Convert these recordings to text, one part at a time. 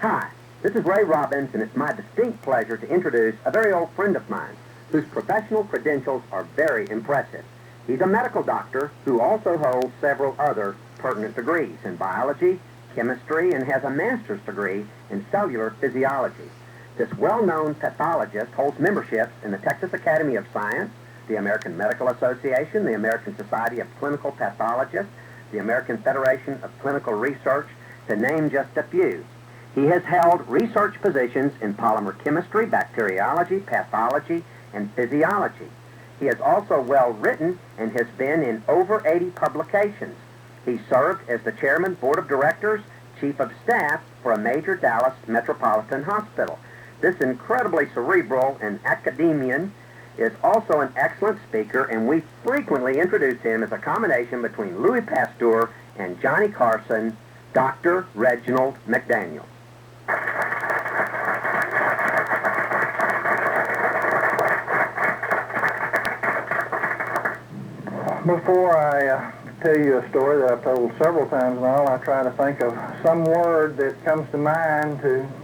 Hi, this is Ray Robbins, and it's my distinct pleasure to introduce a very old friend of mine whose professional credentials are very impressive. He's a medical doctor who also holds several other pertinent degrees in biology, chemistry, and has a master's degree in cellular physiology. This well-known pathologist holds memberships in the Texas Academy of Science, the American Medical Association, the American Society of Clinical Pathologists, the American Federation of Clinical Research, to name just a few. He has held research positions in polymer chemistry, bacteriology, pathology, and physiology. He is also well written and has been in over 80 publications. He served as the chairman, board of directors, chief of staff for a major Dallas metropolitan hospital. This incredibly cerebral and academician is also an excellent speaker, and we frequently introduce him as a combination between Louis Pasteur and Johnny Carson, Dr. Reginald McDaniel. Before I tell you a story that I've told several times now, I try to think of some word that comes to mind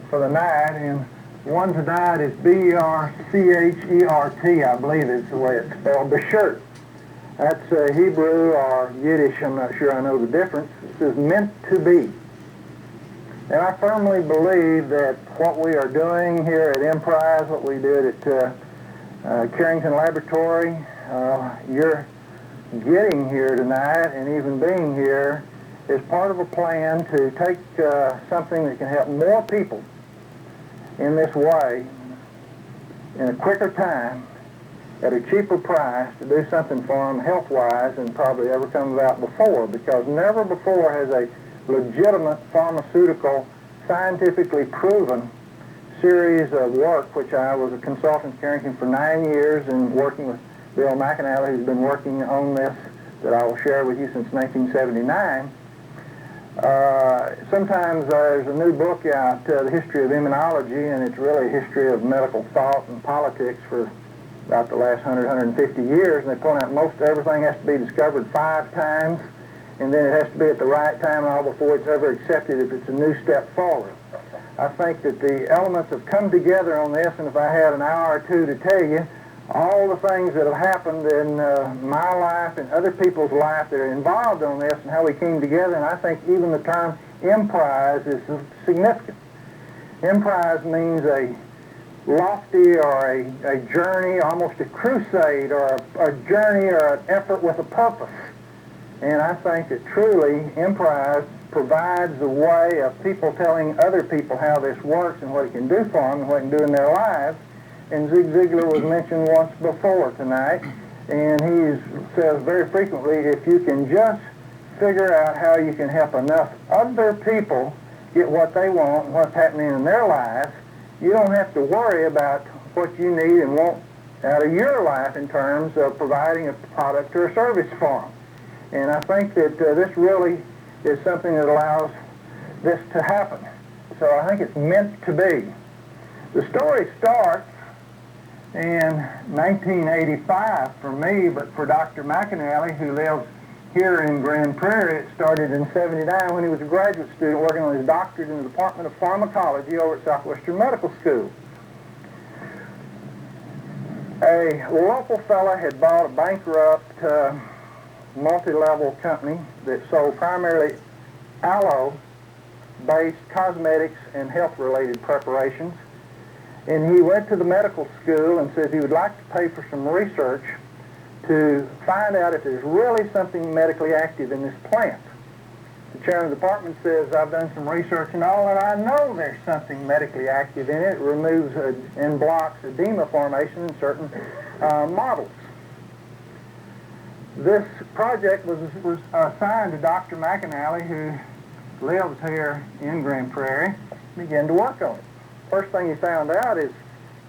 for the night, and one tonight is B-E-R-C-H-E-R-T, I believe it's the way it's spelled, Beshert. That's Hebrew or Yiddish, I'm not sure I know the difference. It says meant to be. And I firmly believe that what we are doing here at Emprise, what we did at Carrington Laboratory, you're getting here tonight and even being here is part of a plan to take something that can help more people in this way in a quicker time at a cheaper price to do something for them health-wise than probably ever come about before, because never before has a legitimate pharmaceutical, scientifically proven series of work, which I was a consultant at Carrington for 9 years and working with Bill McDaniel, who's been working on this that I will share with you since 1979. Sometimes there's a new book out, The History of Immunology, and it's really a history of medical thought and politics for about the last 150 years, and they point out most everything has to be discovered 5 times, and then it has to be at the right time and all before it's ever accepted if it's a new step forward. I think that the elements have come together on this, and if I had an hour or two to tell you all the things that have happened in my life and other people's life that are involved on this and how we came together, and I think even the term emprise is significant. Emprise means a lofty or a journey, almost a crusade, or a journey or an effort with a purpose. And I think that truly Emprise provides a way of people telling other people how this works and what it can do for them and what it can do in their lives. And Zig Ziglar was mentioned once before tonight, and he says very frequently, if you can just figure out how you can help enough other people get what they want and what's happening in their lives, you don't have to worry about what you need and want out of your life in terms of providing a product or a service for them. And I think that this really is something that allows this to happen. So I think it's meant to be. The story starts in 1985 for me, but for Dr. McAnally, who lives here in Grand Prairie, it started in 79 when he was a graduate student working on his doctorate in the Department of Pharmacology over at Southwestern Medical School. A local fella had bought a bankrupt multi-level company that sold primarily aloe-based cosmetics and health-related preparations. And he went to the medical school and said he would like to pay for some research to find out if there's really something medically active in this plant. The chairman of the department says, I've done some research and all, and I know there's something medically active in it. It removes and blocks edema formation in certain models. This project was assigned to Dr. McAnally, who lives here in Grand Prairie, began to work on it. First thing he found out is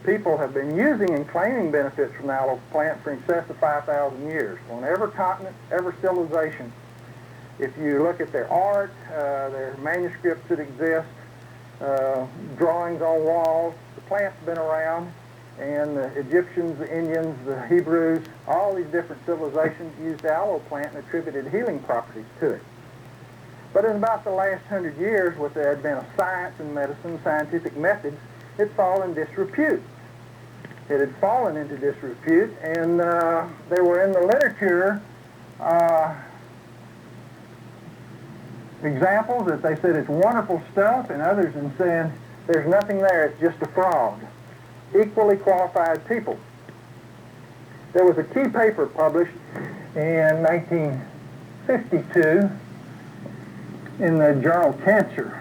people have been using and claiming benefits from the aloe plant for in excess of 5,000 years on every continent, every civilization. If you look at their art, their manuscripts that exist, drawings on walls, the plant's been around, and the Egyptians, the Indians, the Hebrews, all these different civilizations used the aloe plant and attributed healing properties to it. But in about the last 100 years, with the advent of science and medicine, scientific methods, it's fallen disrepute. It had fallen into disrepute, and there were in the literature examples that they said it's wonderful stuff, and others in saying there's nothing there, it's just a fraud. Equally qualified people. There was a key paper published in 1952 in the journal Cancer,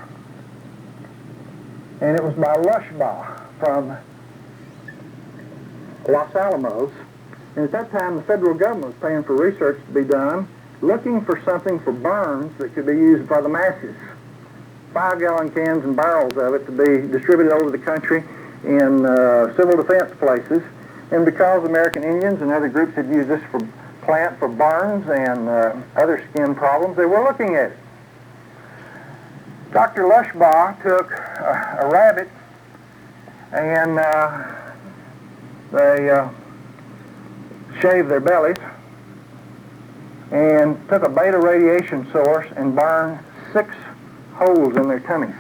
and it was by Lushbaugh from Los Alamos. And at that time, the federal government was paying for research to be done, looking for something for burns that could be used by the masses. 5-gallon cans and barrels of it to be distributed over the country in civil defense places. And because American Indians and other groups had used this plant for burns and other skin problems, they were looking at it. Dr. Lushbaugh took a rabbit and they shaved their bellies and took a beta radiation source and burned 6 holes in their tummies.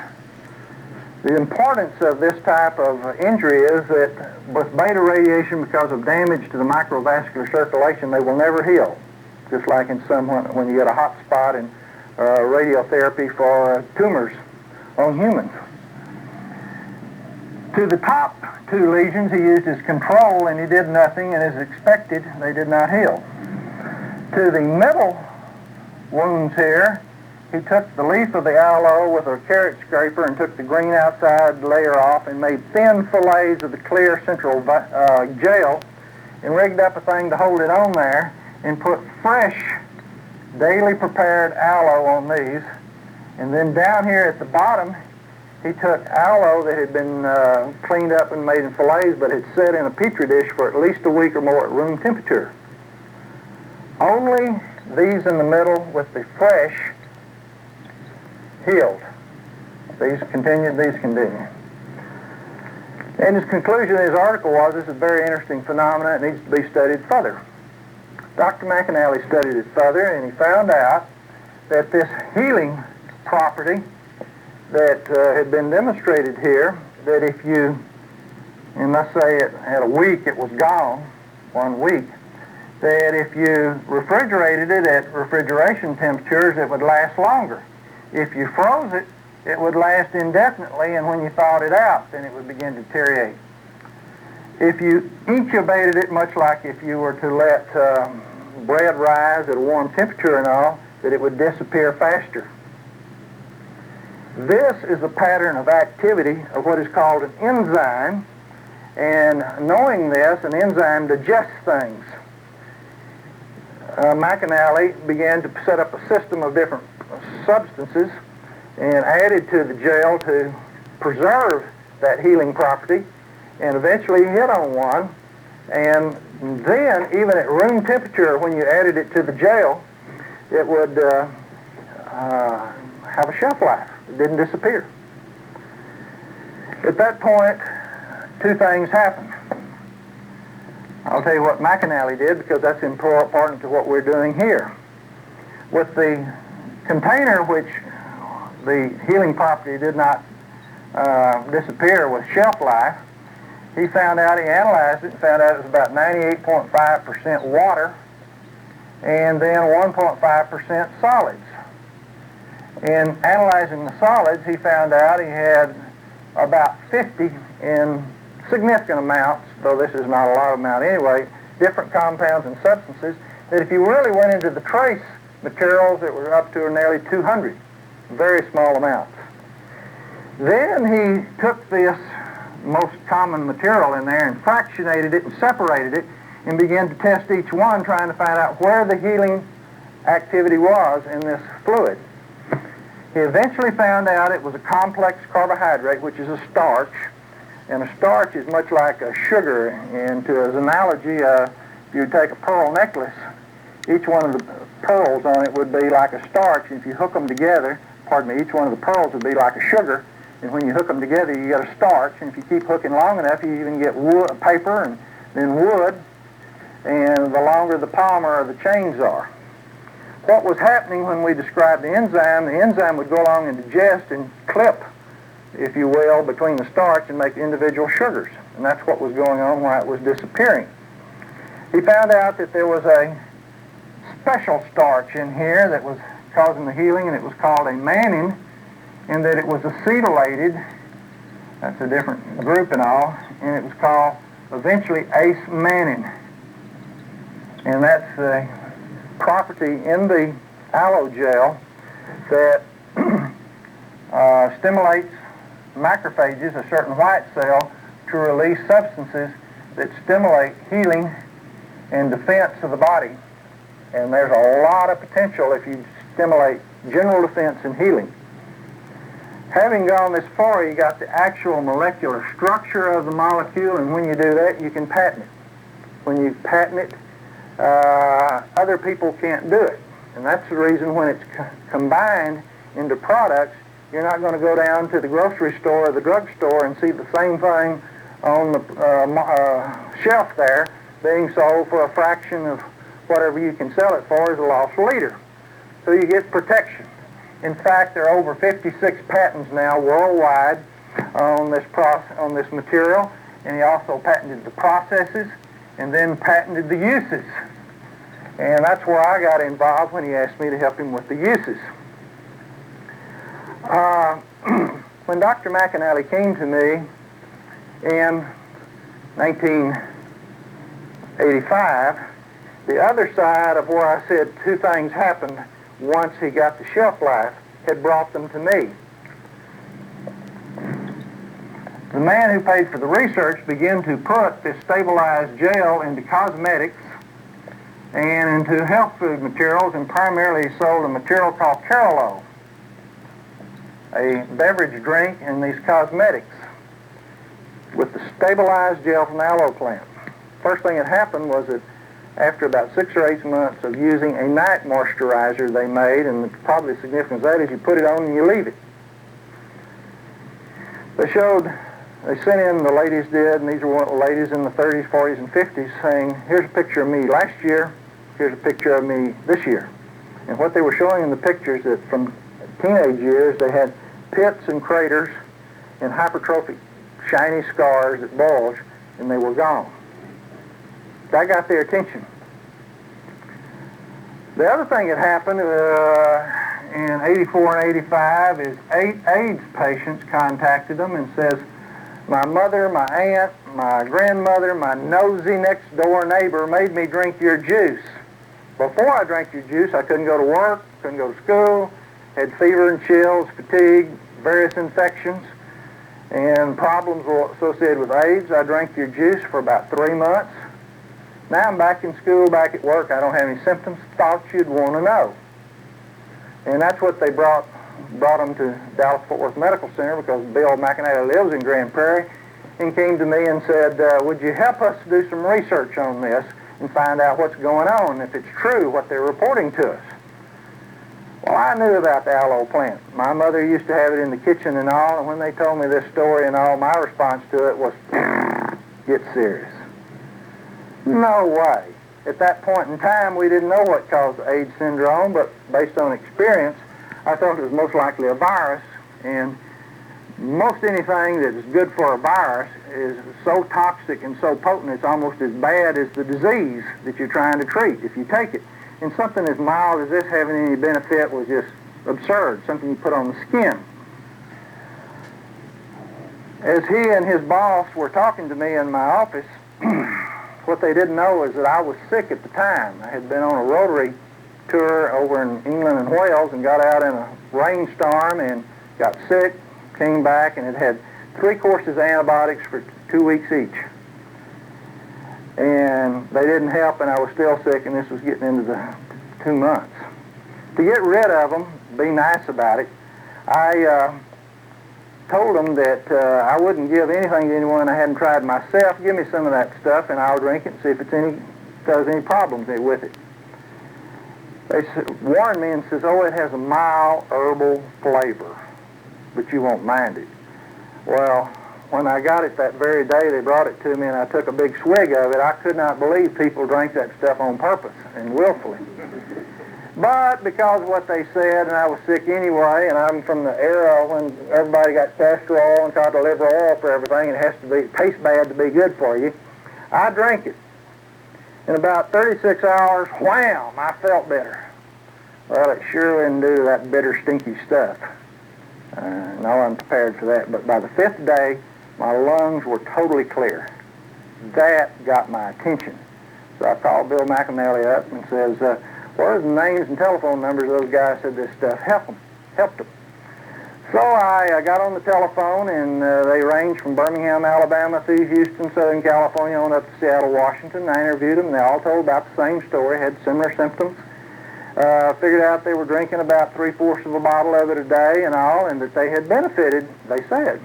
The importance of this type of injury is that with beta radiation, because of damage to the microvascular circulation, they will never heal, just like in when you get a hot spot in radiotherapy for tumors on humans. To the top 2 lesions, he used as control, and he did nothing, and as expected, they did not heal. To the middle wounds here, he took the leaf of the aloe with a carrot scraper and took the green outside layer off and made thin fillets of the clear central gel and rigged up a thing to hold it on there and put fresh, daily prepared aloe on these. And then down here at the bottom, he took aloe that had been cleaned up and made in fillets but had set in a petri dish for at least a week or more at room temperature. Only these in the middle with the fresh healed. These continue. And his conclusion in his article was, this is a very interesting phenomenon, it needs to be studied further. Dr. McDaniel studied it further, and he found out that this healing property that had been demonstrated here, that if you, and let's say it had a week, it was gone, 1 week, that if you refrigerated it at refrigeration temperatures, it would last longer. If you froze it, it would last indefinitely, and when you thawed it out, then it would begin to deteriorate. If you incubated it, much like if you were to let bread rise at a warm temperature and all, that it would disappear faster. This is a pattern of activity of what is called an enzyme, and knowing this, an enzyme digests things. McAnally began to set up a system of different substances and added to the gel to preserve that healing property, and eventually hit on one. And then, even at room temperature, when you added it to the gel, it would have a shelf life. It didn't disappear. At that point, 2 things happened. I'll tell you what McAnally did, because that's important to what we're doing here. With the container which the healing property did not disappear with shelf life, he found out, he analyzed it, and found out it was about 98.5% water and then 1.5% solids. In analyzing the solids, he found out he had about 50 in significant amounts, though this is not a lot of amount anyway, different compounds and substances, that if you really went into the trace materials, that were up to nearly 200, very small amounts. Then he took this most common material in there and fractionated it and separated it and began to test each one, trying to find out where the healing activity was in this fluid. He eventually found out it was a complex carbohydrate, which is a starch, and a starch is much like a sugar. And to as an analogy, if you take a pearl necklace, each one of the pearls on it would be like a starch, and if you hook them together, each one of the pearls would be like a sugar, and when you hook them together, you get a starch, and if you keep hooking long enough, you even get wood, paper, and then wood, and the longer the polymer or the chains are. what was happening when we described the enzyme would go along and digest and clip, if you will, between the starch and make individual sugars. And that's what was going on while it was disappearing. He found out that there was a special starch in here that was causing the healing, and it was called a mannan, and that it was acetylated. That's a different group and all, and it was called eventually ace-mannan. And that's the property in the aloe gel that stimulates macrophages, a certain white cell, to release substances that stimulate healing and defense of the body. And there's a lot of potential if you stimulate general defense and healing. Having gone this far, you got the actual molecular structure of the molecule, and when you do that, you can patent it. When you patent it, other people can't do it. And that's the reason when it's combined into products, you're not going to go down to the grocery store or the drugstore and see the same thing on the shelf there being sold for a fraction of whatever you can sell it for as a loss leader. So you get protection. In fact, there are over 56 patents now worldwide on this material, and he also patented the processes and then patented the uses. And that's where I got involved when he asked me to help him with the uses. When Dr. McDaniel came to me in 1985, the other side of where I said two things happened once he got the shelf life had brought them to me. The man who paid for the research began to put this stabilized gel into cosmetics and into health food materials, and primarily sold a material called Carolo, a beverage drink in these cosmetics with the stabilized gel from the aloe plant. First thing that happened was that after about 6 or 8 months of using a night moisturizer they made, and probably the significance of that is you put it on and you leave it. They sent in, the ladies did, and these were ladies in the 30s, 40s, and 50s, saying, here's a picture of me last year, here's a picture of me this year. And what they were showing in the pictures that from teenage years they had pits and craters and hypertrophic shiny scars that bulged, and they were gone. That got their attention. The other thing that happened in 84 and 85 is 8 AIDS patients contacted them and says, my mother, my aunt, my grandmother, my nosy next door neighbor made me drink your juice. Before I drank your juice, I couldn't go to work, couldn't go to school, had fever and chills, fatigue, various infections, and problems were associated with AIDS. I drank your juice for about 3 months. Now I'm back in school, back at work. I don't have any symptoms. Thought you'd want to know. And that's what they brought them to Dallas-Fort Worth Medical Center, because Bill McDaniel lives in Grand Prairie, and came to me and said, would you help us do some research on this and find out what's going on, if it's true what they're reporting to us. Well, I knew about the aloe plant. My mother used to have it in the kitchen and all, and when they told me this story and all, my response to it was, get serious. No way. At that point in time, we didn't know what caused AIDS syndrome, but based on experience, I thought it was most likely a virus, and most anything that is good for a virus is so toxic and so potent it's almost as bad as the disease that you're trying to treat if you take it. And something as mild as this having any benefit was just absurd, something you put on the skin. As he and his boss were talking to me in my office, what they didn't know is that I was sick at the time. I had been on a Rotary tour over in England and Wales and got out in a rainstorm and got sick, came back, and had 3 courses of antibiotics for 2 weeks each. And they didn't help, and I was still sick, and this was getting into the 2 months. To get rid of them, be nice about it, I told them that I wouldn't give anything to anyone I hadn't tried myself. Give me some of that stuff, and I'll drink it and see if it's does any problems with it. They warned me and says, oh, it has a mild herbal flavor, but you won't mind it. Well, when I got it that very day, they brought it to me, and I took a big swig of it. I could not believe people drank that stuff on purpose and willfully. But because of what they said, and I was sick anyway, and I'm from the era when everybody got castor oil and cod liver oil for everything, and it has to be, tastes bad to be good for you, I drank it. In about 36 hours, wham, I felt better. Well, it sure didn't do that bitter, stinky stuff. No, I'm prepared for that. But by the 5th day, my lungs were totally clear. That got my attention. So I called Bill McDaniel up and says, what are the names and telephone numbers of those guys said this stuff helped them? So I got on the telephone, and they ranged from Birmingham, Alabama, through Houston, Southern California, on up to Seattle, Washington. I interviewed them, and they all told about the same story, had similar symptoms. Figured out they were drinking about 3/4 of a bottle of it a day and all, and that they had benefited, they said.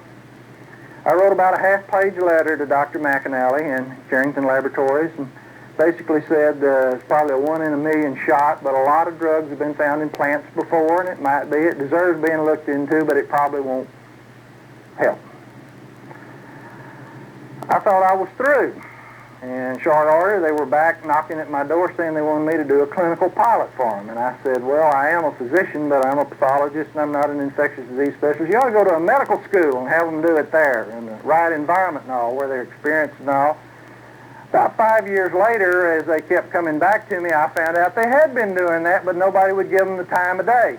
I wrote about a half-page letter to Dr. McAnally in Carrington Laboratories, and basically said it's probably a 1 in a million shot, but a lot of drugs have been found in plants before, and it deserves being looked into, but it probably won't help. I thought I was through. And in short order, they were back knocking at my door saying they wanted me to do a clinical pilot for them. And I said, well, I am a physician, but I'm a pathologist, and I'm not an infectious disease specialist. You ought to go to a medical school and have them do it there in the right environment and all, where they're experienced and all. About 5 years later, as they kept coming back to me, I found out they had been doing that, but nobody would give them the time of day.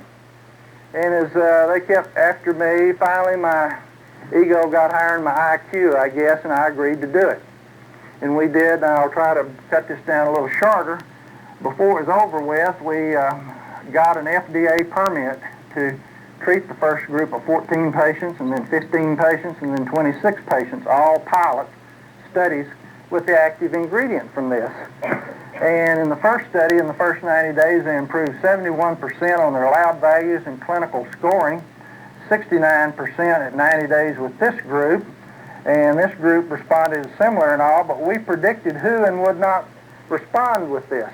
And as they kept after me, finally my ego got higher than my IQ, I guess, and I agreed to do it. And we did, and I'll try to cut this down a little shorter. Before it was over with, we got an FDA permit to treat the first group of 14 patients, and then 15 patients, and then 26 patients, all pilot studies with the active ingredient from this. And in the first study, in the first 90 days, they improved 71% on their lab values and clinical scoring, 69% at 90 days with this group, and this group responded similar and all, but we predicted who and would not respond with this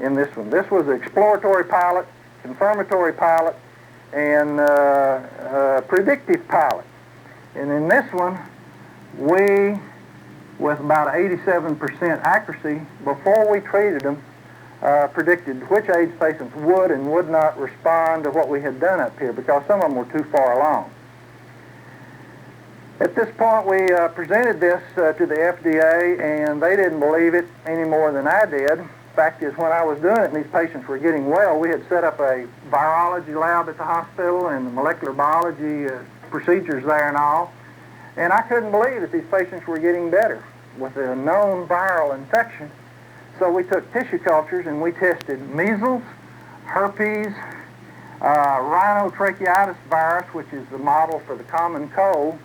in this one. This was an exploratory pilot, confirmatory pilot, and predictive pilot. And in this one, we, with about 87% accuracy, before we treated them, predicted which AIDS patients would and would not respond to what we had done up here, because some of them were too far along. At this point, we presented this to the FDA, and they didn't believe it any more than I did. Fact is, when I was doing it and these patients were getting well, we had set up a virology lab at the hospital and molecular biology procedures there and all, and I couldn't believe that these patients were getting better with a known viral infection. So we took tissue cultures and we tested measles, herpes, rhinotracheitis virus, which is the model for the common cold,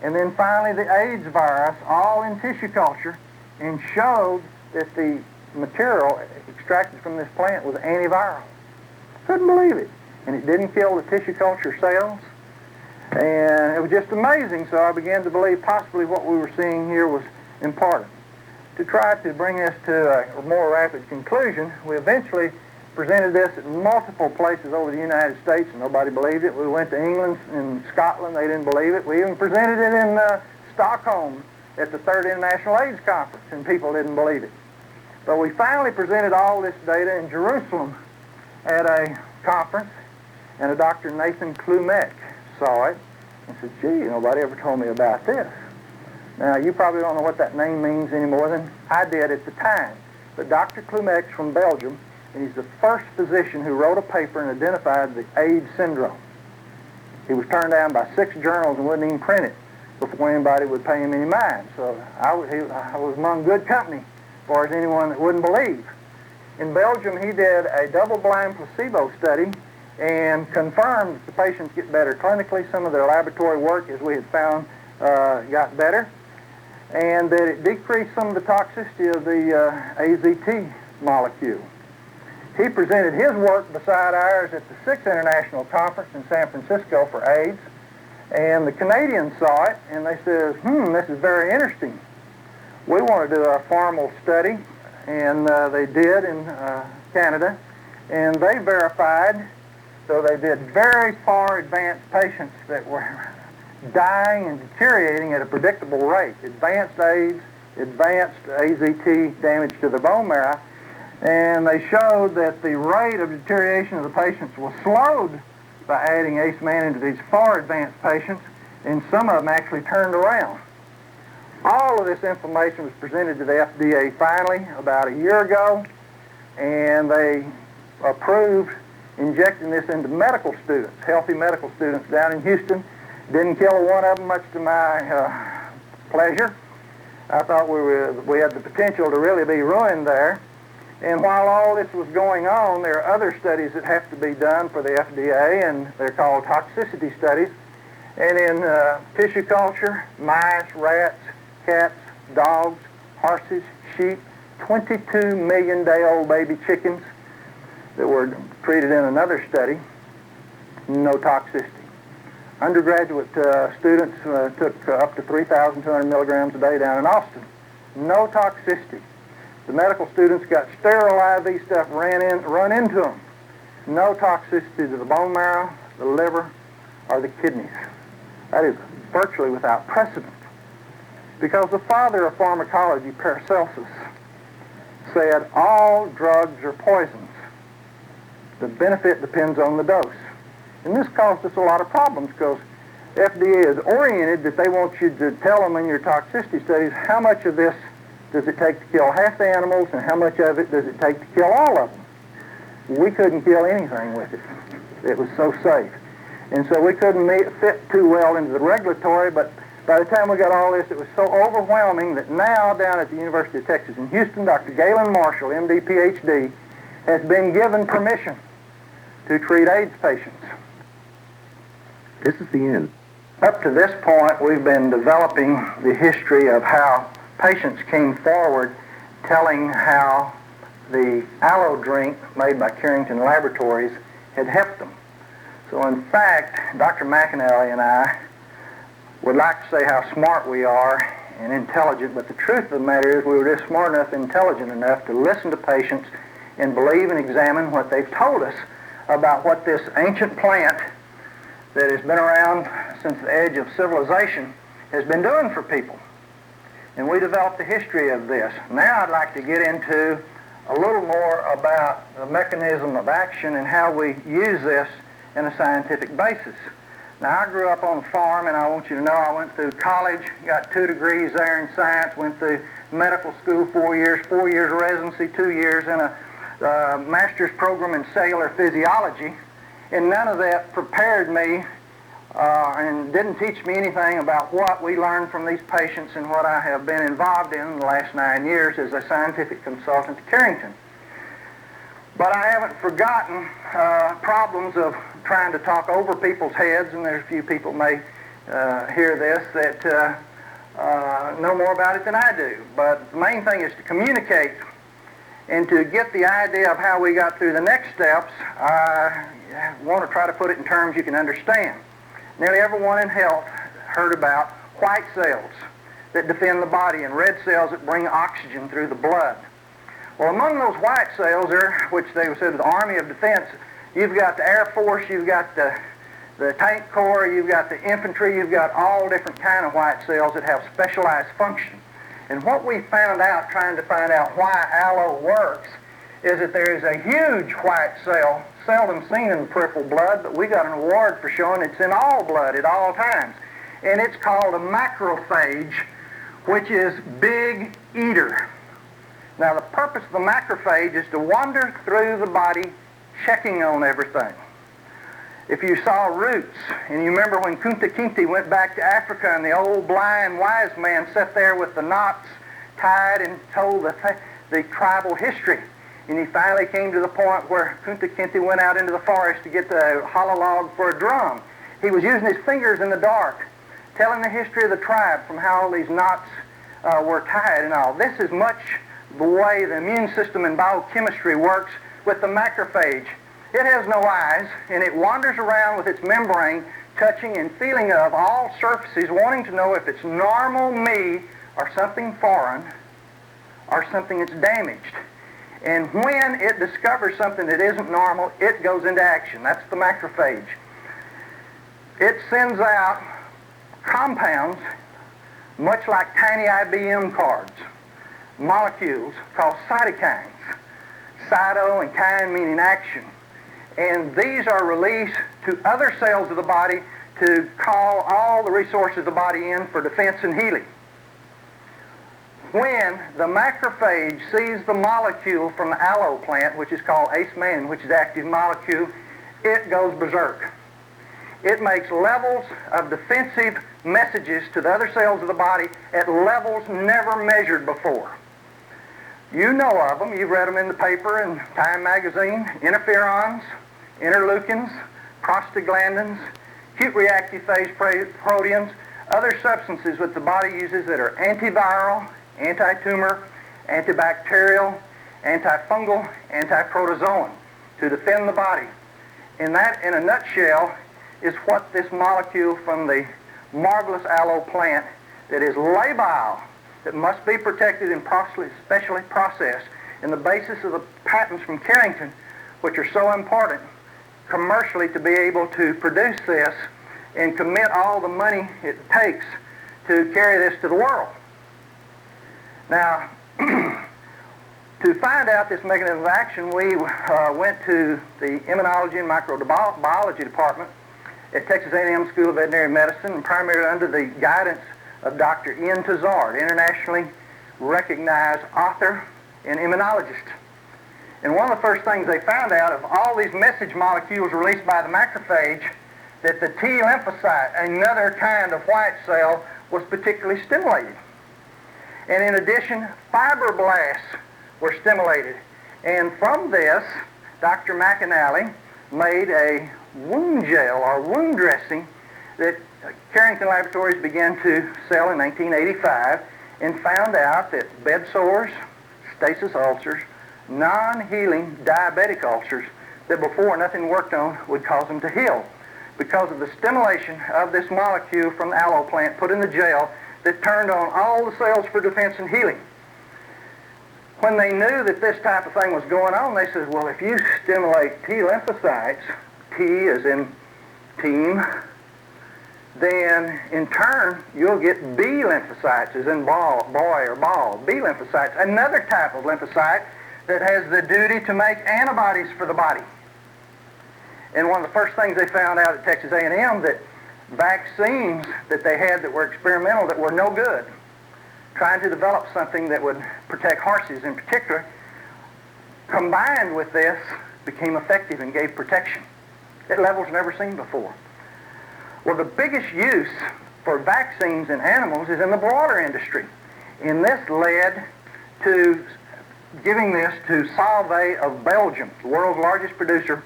and then finally the AIDS virus, all in tissue culture, and showed that the material extracted from this plant was antiviral. Couldn't believe it. And it didn't kill the tissue culture cells. And it was just amazing, so I began to believe possibly what we were seeing here was important. To try to bring this to a more rapid conclusion, we eventually presented this at multiple places over the United States, and nobody believed it. We went to England and Scotland, they didn't believe it. We even presented it in Stockholm at the 3rd International AIDS Conference, and people didn't believe it. But we finally presented all this data in Jerusalem at a conference, and a Dr. Nathan Klumek saw it and said, gee, nobody ever told me about this. Now, you probably don't know what that name means any more than I did at the time. But Dr. Klumek's from Belgium, and he's the first physician who wrote a paper and identified the AIDS syndrome. He was turned down by 6 journals and wouldn't even print it before anybody would pay him any mind. So I was among good company as far as anyone that wouldn't believe. In Belgium, he did a double-blind placebo study and confirmed that the patients get better clinically. Some of their laboratory work, as we had found, got better, and that it decreased some of the toxicity of the AZT molecule. He presented his work beside ours at the 6th International Conference in San Francisco for AIDS, and the Canadians saw it, and they said, this is very interesting. We want to do a formal study, and they did in Canada, and they verified, so they did very far advanced patients that were dying and deteriorating at a predictable rate. Advanced AIDS, advanced AZT damage to the bone marrow. And they showed that the rate of deterioration of the patients was slowed by adding ACE-Man into these far advanced patients, and some of them actually turned around. All of this information was presented to the FDA finally about a year ago, and they approved injecting this into medical students, healthy medical students down in Houston. Didn't kill one of them, much to my pleasure. I thought we had the potential to really be ruined there. And while all this was going on, there are other studies that have to be done for the FDA, and they're called toxicity studies. And in tissue culture, mice, rats, cats, dogs, horses, sheep, 22 million day-old baby chickens that were treated in another study, no toxicity. Undergraduate students took up to 3,200 milligrams a day down in Austin. No toxicity. The medical students got sterile IV stuff run into them. No toxicity to the bone marrow, the liver, or the kidneys. That is virtually without precedent. Because the father of pharmacology, Paracelsus, said all drugs are poisons. The benefit depends on the dose. And this caused us a lot of problems because FDA is oriented that they want you to tell them in your toxicity studies how much of this does it take to kill half the animals and how much of it does it take to kill all of them. We couldn't kill anything with it. It was so safe. And so we couldn't fit too well into the regulatory, but by the time we got all this, it was so overwhelming that now down at the University of Texas in Houston, Dr. Galen Marshall, MD, PhD, has been given permission to treat AIDS patients. This is the end. Up to this point, we've been developing the history of how patients came forward telling how the aloe drink made by Carrington Laboratories had helped them. So in fact, Dr. McDaniel and I would like to say how smart we are and intelligent, but the truth of the matter is we were just smart enough, intelligent enough to listen to patients and believe and examine what they've told us about what this ancient plant that has been around since the edge of civilization has been doing for people. And we developed the history of this. Now I'd like to get into a little more about the mechanism of action and how we use this in a scientific basis. Now I grew up on a farm, and I want you to know I went through college, got 2 degrees there in science, went through medical school 4 years, 4 years residency, 2 years in a master's program in cellular physiology, and none of that prepared me and didn't teach me anything about what we learned from these patients and what I have been involved in the last 9 years as a scientific consultant to Carrington. But I haven't forgotten problems of trying to talk over people's heads, and there's a few people may hear this that know more about it than I do. But the main thing is to communicate and to get the idea of how we got through the next steps. I want to try to put it in terms you can understand. Nearly everyone in health heard about white cells that defend the body and red cells that bring oxygen through the blood. Well, among those white cells, which they said the Army of Defense, you've got the Air Force, you've got the Tank Corps, you've got the infantry, you've got all different kind of white cells that have specialized function. And what we found out trying to find out why aloe works is that there is a huge white cell, seldom seen in the peripheral blood, but we got an award for showing it's in all blood at all times. And it's called a macrophage, which is big eater. Now the purpose of the macrophage is to wander through the body checking on everything. If you saw Roots, and you remember when Kunta Kinte went back to Africa and the old blind wise man sat there with the knots tied and told the tribal history. And he finally came to the point where Kunta Kinte went out into the forest to get the hollow log for a drum. He was using his fingers in the dark, telling the history of the tribe from how all these knots were tied and all. This is much the way the immune system and biochemistry works with the macrophage. It has no eyes, and it wanders around with its membrane, touching and feeling of all surfaces, wanting to know if it's normal me or something foreign or something that's damaged. And when it discovers something that isn't normal, it goes into action. That's the macrophage. It sends out compounds, much like tiny IBM cards, molecules called cytokines. cyto, and kine meaning action. And these are released to other cells of the body to call all the resources of the body in for defense and healing. When the macrophage sees the molecule from the aloe plant, which is called acemannan, which is active molecule, it goes berserk. It makes levels of defensive messages to the other cells of the body at levels never measured before. You know of them. You've read them in the paper and Time magazine. Interferons, interleukins, prostaglandins, acute reactive phase proteins, other substances that the body uses that are antiviral, anti-tumor, antibacterial, antifungal, antiprotozoan to defend the body. And that, in a nutshell, is what this molecule from the marvelous aloe plant that is labile, that must be protected and specially processed, and the basis of the patents from Carrington, which are so important commercially to be able to produce this and commit all the money it takes to carry this to the world. Now, to find out this mechanism of action, we went to the Immunology and Microbiology Department at Texas A&M School of Veterinary Medicine, and primarily under the guidance of Dr. Ian Tazard, internationally recognized author and immunologist. And one of the first things they found out of all these message molecules released by the macrophage, that the T lymphocyte, another kind of white cell, was particularly stimulated. And in addition, fibroblasts were stimulated. And from this, Dr. McDaniel made a wound gel or wound dressing that Carrington Laboratories began to sell in 1985, and found out that bed sores, stasis ulcers, non-healing diabetic ulcers that before nothing worked on would cause them to heal because of the stimulation of this molecule from the aloe plant put in the gel that turned on all the cells for defense and healing. When they knew that this type of thing was going on, they said, well, if you stimulate T lymphocytes, T as in team, then in turn you'll get B lymphocytes as in boy or ball. B lymphocytes, another type of lymphocyte that has the duty to make antibodies for the body. And one of the first things they found out at Texas A&M, that vaccines that they had that were experimental that were no good, trying to develop something that would protect horses in particular, combined with this, became effective and gave protection at levels never seen before. Well, the biggest use for vaccines in animals is in the broiler industry. And this led to giving this to Salve of Belgium, the world's largest producer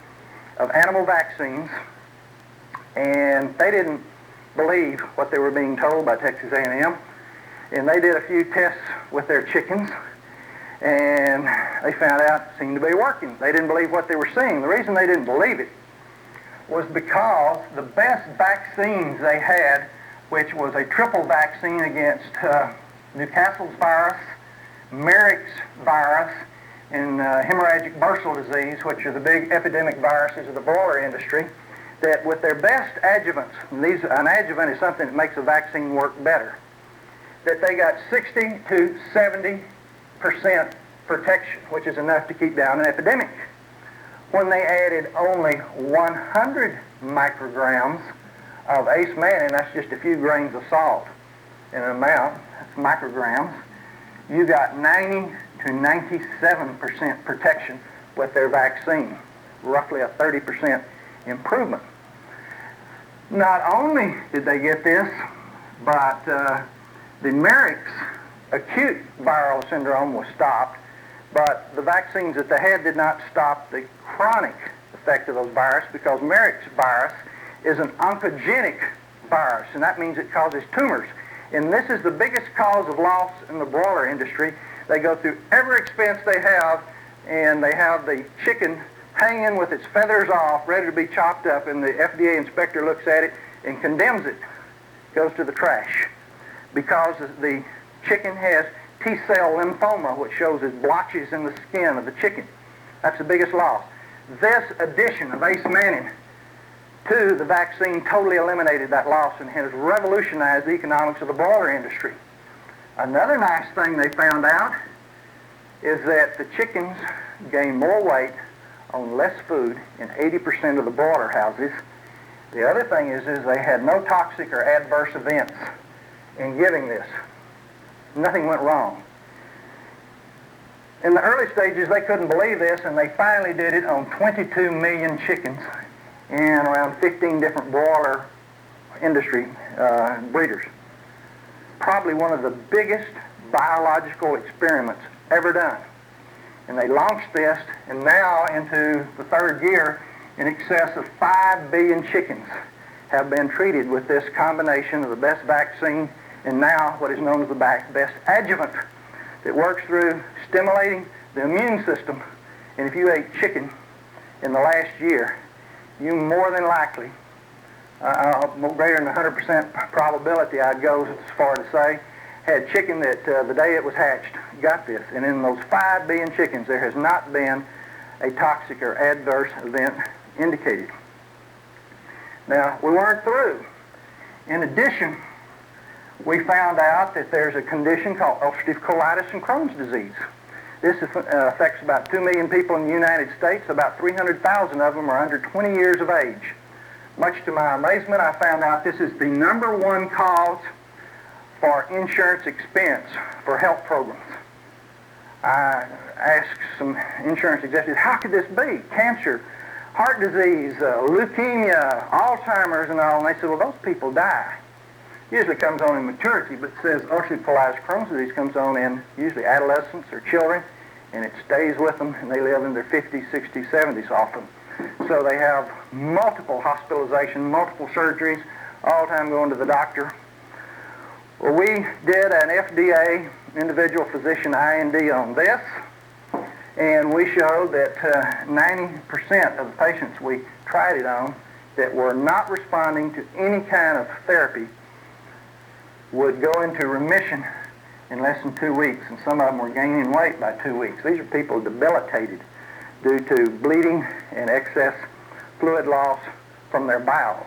of animal vaccines. And they didn't believe what they were being told by Texas A&M. And they did a few tests with their chickens, and they found out it seemed to be working. They didn't believe what they were seeing. The reason they didn't believe it was because the best vaccines they had, which was a triple vaccine against Newcastle's virus, Merrick's virus, and hemorrhagic bursal disease, which are the big epidemic viruses of the broiler industry, that with their best adjuvants, and an adjuvant is something that makes a vaccine work better, that they got 60 to 70% protection, which is enough to keep down an epidemic. When they added only 100 micrograms of acemannan, that's just a few grains of salt in an amount, that's micrograms, you got 90 to 97% protection with their vaccine, roughly a 30% improvement. Not only did they get this, but the Merrick's acute viral syndrome was stopped, but the vaccines that they had did not stop the chronic effect of those viruses, because Merrick's virus is an oncogenic virus, and that means it causes tumors. And this is the biggest cause of loss in the broiler industry. They go through every expense they have, and they have the chicken hanging with its feathers off, ready to be chopped up, and the FDA inspector looks at it and condemns it, goes to the trash, because the chicken has T-cell lymphoma, which shows as blotches in the skin of the chicken. That's the biggest loss. This addition of acemannan to the vaccine totally eliminated that loss and has revolutionized the economics of the broiler industry. Another nice thing they found out is that the chickens gain more weight on less food in 80% of the broiler houses. The other thing is they had no toxic or adverse events in giving this. Nothing went wrong. In the early stages, they couldn't believe this, and they finally did it on 22 million chickens and around 15 different broiler industry breeders. Probably one of the biggest biological experiments ever done. And they launched this, and now into the third year, in excess of 5 billion chickens have been treated with this combination of the best vaccine and now what is known as the best adjuvant that works through stimulating the immune system. And if you ate chicken in the last year, you more than likely, greater than 100% probability I'd go as far to say, had chicken that the day it was hatched got this. And in those 5 billion chickens, there has not been a toxic or adverse event indicated. Now, we weren't through. In addition, we found out that there's a condition called ulcerative colitis and Crohn's disease. This affects about 2 million people in the United States. About 300,000 of them are under 20 years of age. Much to my amazement, I found out this is the #1 cause for insurance expense for health programs. I asked some insurance executives, how could this be? Cancer, heart disease, leukemia, Alzheimer's and all. And they said, well, those people die. Usually comes on in maturity, but it says ulcerative colitis Crohn's disease comes on in usually adolescents or children, and it stays with them, and they live in their 50s, 60s, 70s often. So they have multiple hospitalizations, multiple surgeries, all the time going to the doctor. Well, we did an FDA individual physician IND on this, and we showed that 90% of the patients we tried it on that were not responding to any kind of therapy would go into remission in less than 2 weeks, and some of them were gaining weight by 2 weeks. These are people debilitated due to bleeding and excess fluid loss from their bowels.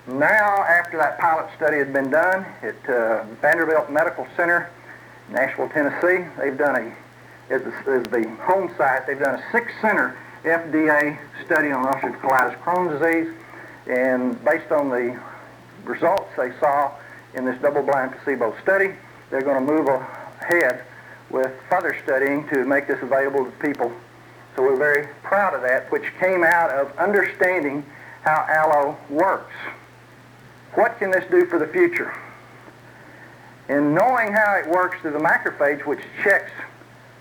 Now, after that pilot study had been done at Vanderbilt Medical Center, Nashville, Tennessee, they've done as the home site, they've done a 6-center FDA study on ulcerative colitis Crohn's disease, and based on the results they saw in this double-blind placebo study, they're going to move ahead with further studying to make this available to people. So we're very proud of that, which came out of understanding how aloe works. What can this do for the future? In knowing how it works through the macrophage, which checks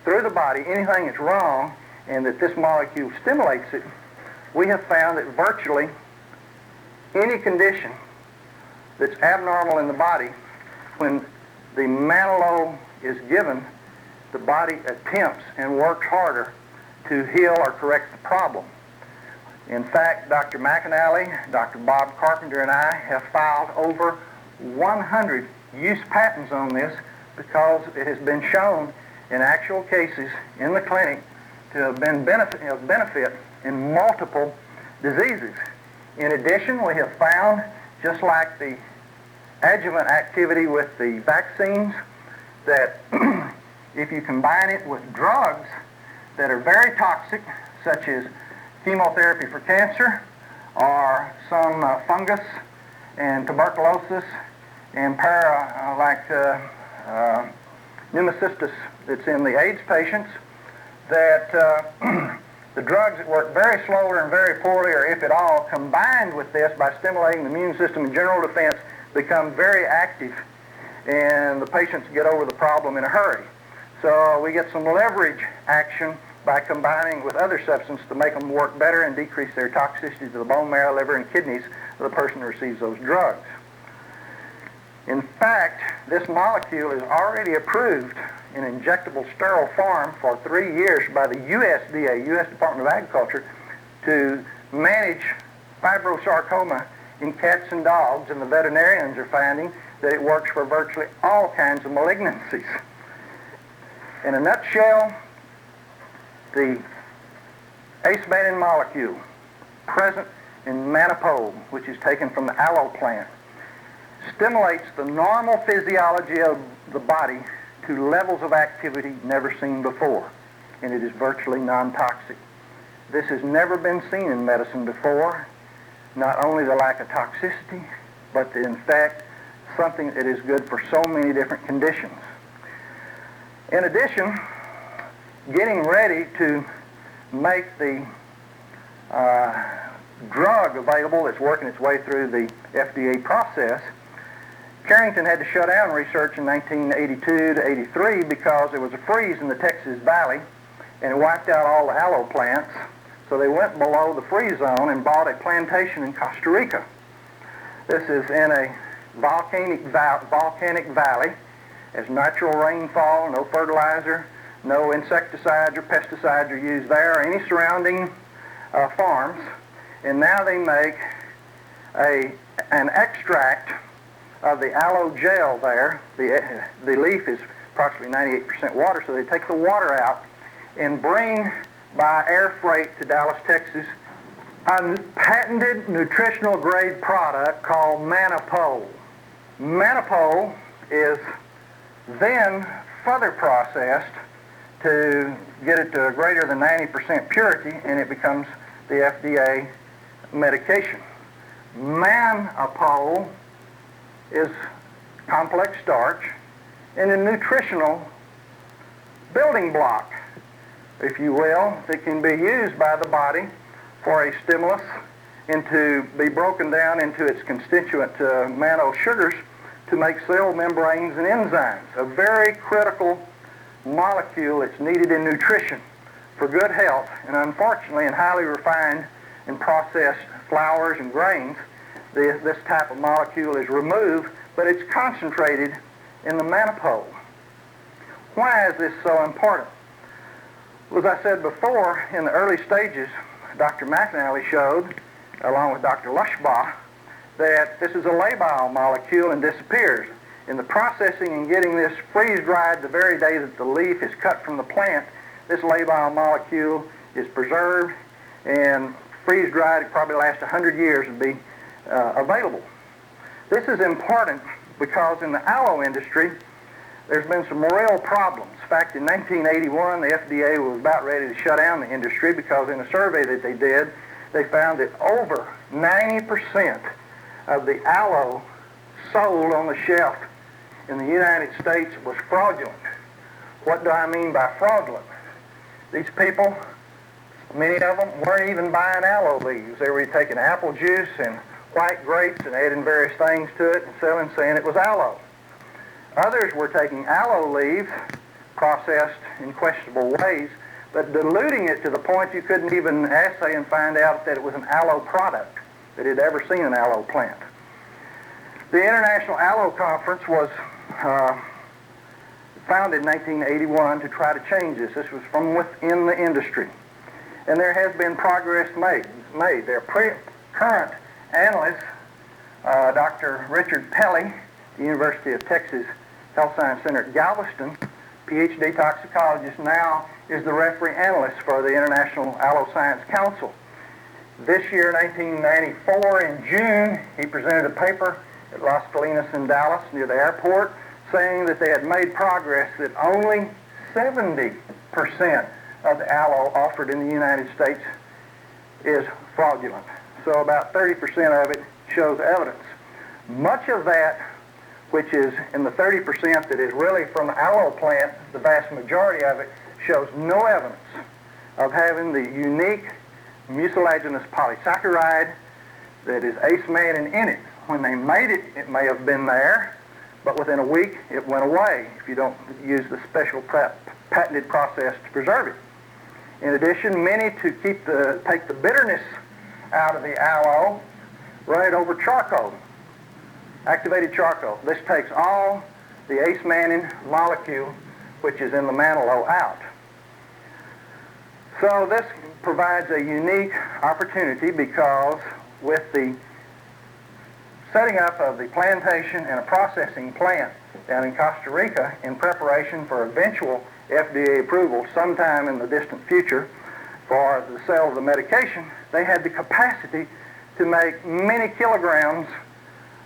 through the body anything that's wrong, and that this molecule stimulates it, we have found that virtually any condition that's abnormal in the body, when the Manalo is given, the body attempts and works harder to heal or correct the problem. In fact, Dr. McDaniel, Dr. Bob Carpenter, and I have filed over 100 use patents on this because it has been shown in actual cases in the clinic to have been benefit in multiple diseases. In addition, we have found, just like the adjuvant activity with the vaccines, that if you combine it with drugs that are very toxic, such as chemotherapy for cancer, or some fungus and tuberculosis and pneumocystis that's in the AIDS patients, that the drugs that work very slowly and very poorly, or if at all, combined with this by stimulating the immune system and general defense, become very active, and the patients get over the problem in a hurry. So we get some leverage action by combining with other substances to make them work better and decrease their toxicity to the bone marrow, liver, and kidneys of the person who receives those drugs. In fact, this molecule is already approved in injectable sterile form for 3 years by the USDA, U.S. Department of Agriculture, to manage fibrosarcoma in cats and dogs, and the veterinarians are finding that it works for virtually all kinds of malignancies. In a nutshell, the ace-banding molecule present in Manipold, which is taken from the aloe plant, stimulates the normal physiology of the body to levels of activity never seen before. and it is virtually non-toxic. This has never been seen in medicine before, not only the lack of toxicity, but in fact something that is good for so many different conditions. In addition, getting ready to make the drug available that's working its way through the FDA process, Carrington had to shut down research in 1982 to 83 because there was a freeze in the Texas Valley and it wiped out all the aloe plants. So they went below the freeze zone and bought a plantation in Costa Rica. This is in a volcanic valley. There's natural rainfall, no fertilizer, no insecticides or pesticides are used there or any surrounding farms. And now they make an extract of the aloe gel there. The leaf is approximately 98% water, so they take the water out and bring by air freight to Dallas, Texas, a patented nutritional grade product called Manipole. Manipole is then further processed to get it to a greater than 90% purity, and it becomes the FDA medication. Manipole is complex starch and a nutritional building block, if you will, that can be used by the body for a stimulus and to be broken down into its constituent mannose sugars to make cell membranes and enzymes, a very critical molecule that's needed in nutrition for good health. And unfortunately, in highly refined and processed flours and grains, this type of molecule is removed, but it's concentrated in the Manipole. Why is this so important? Well, as I said before, in the early stages, Dr. McDaniel showed, along with Dr. Lushbaugh, that this is a labile molecule and disappears. In the processing and getting this freeze-dried the very day that the leaf is cut from the plant, this labile molecule is preserved and freeze-dried. It probably lasts 100 years and be available. This is important because in the aloe industry, there's been some real problems. In fact, in 1981, the FDA was about ready to shut down the industry because in a survey that they did, they found that over 90% of the aloe sold on the shelf in the United States was fraudulent. What do I mean by fraudulent? These people, many of them, weren't even buying aloe leaves. They were taking apple juice and white grapes and adding various things to it and selling, saying it was aloe. Others were taking aloe leaves, processed in questionable ways, but diluting it to the point you couldn't even assay and find out that it was an aloe product, that had ever seen an aloe plant. The International Aloe Conference was founded in 1981 to try to change this. This was from within the industry. And there has been progress made. Their current analyst, Dr. Richard Pelly, the University of Texas Health Science Center at Galveston, PhD toxicologist, now is the referee analyst for the International Aloe Science Council. This year, 1994, in June, he presented a paper at Las Colinas in Dallas near the airport saying that they had made progress, that only 70% of the aloe offered in the United States is fraudulent. So about 30% of it shows evidence. Much of that, which is in the 30% that is really from the aloe plant, the vast majority of it shows no evidence of having the unique mucilaginous polysaccharide that is ace-mannin in it. When they made it, it may have been there, but within a week it went away if you don't use the special patented process to preserve it. In addition, many, to take the bitterness out of the aloe, run it over charcoal, activated charcoal. This takes all the ace-mannin molecule, which is in the mantelo, out. So this provides a unique opportunity because with the setting up of the plantation and a processing plant down in Costa Rica in preparation for eventual FDA approval sometime in the distant future for the sale of the medication, they had the capacity to make many kilograms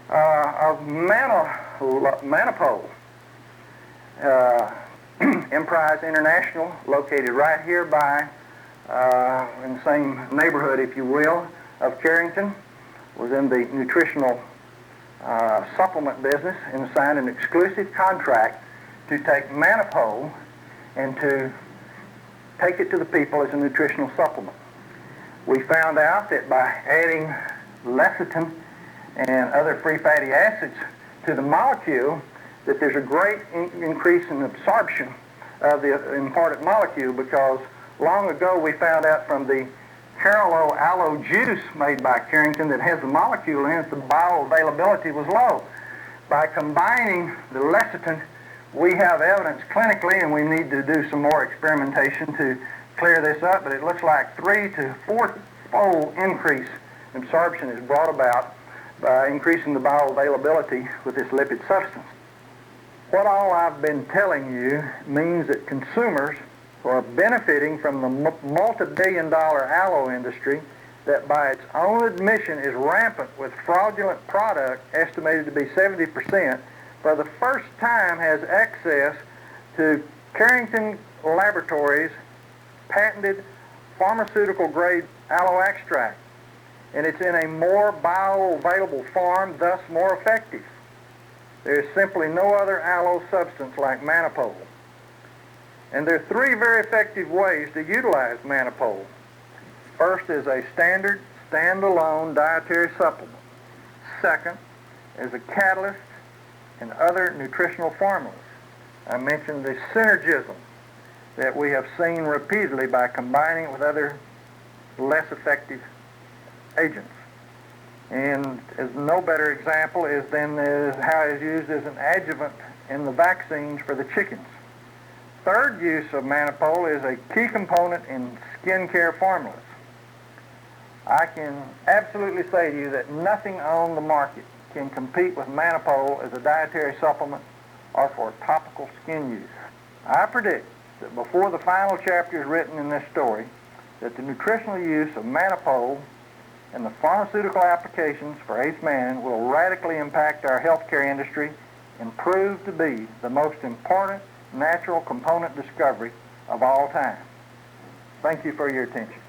of Manipole. Emprise International, located right here by, in the same neighborhood, if you will, of Carrington, was in the nutritional supplement business and signed an exclusive contract to take Manipole and to take it to the people as a nutritional supplement. We found out that by adding lecithin and other free fatty acids to the molecule, that there's a great increase in absorption of the important molecule, because long ago we found out from the aloe juice made by Carrington that has the molecule in it, the bioavailability was low. By combining the lecithin, we have evidence clinically, and we need to do some more experimentation to clear this up, but it looks like 3 to 4-fold increase in absorption is brought about by increasing the bioavailability with this lipid substance. What all I've been telling you means that consumers who are benefiting from the multi-billion-dollar aloe industry that by its own admission is rampant with fraudulent product estimated to be 70%, for the first time has access to Carrington Laboratories' patented pharmaceutical-grade aloe extract. And it's in a more bioavailable form, thus more effective. There is simply no other aloe substance like Manipole. And there are 3 very effective ways to utilize Manipole. First is a standard, standalone dietary supplement. Second is a catalyst and other nutritional formulas. I mentioned the synergism that we have seen repeatedly by combining it with other less effective agents. And as no better example is how it's used as an adjuvant in the vaccines for the chickens. Third use of Manipole is a key component in skincare formulas. I can absolutely say to you that nothing on the market can compete with Manipole as a dietary supplement or for topical skin use. I predict that before the final chapter is written in this story, that the nutritional use of Manipole and the pharmaceutical applications for eighth man will radically impact our healthcare industry and prove to be the most important natural component discovery of all time. Thank you for your attention.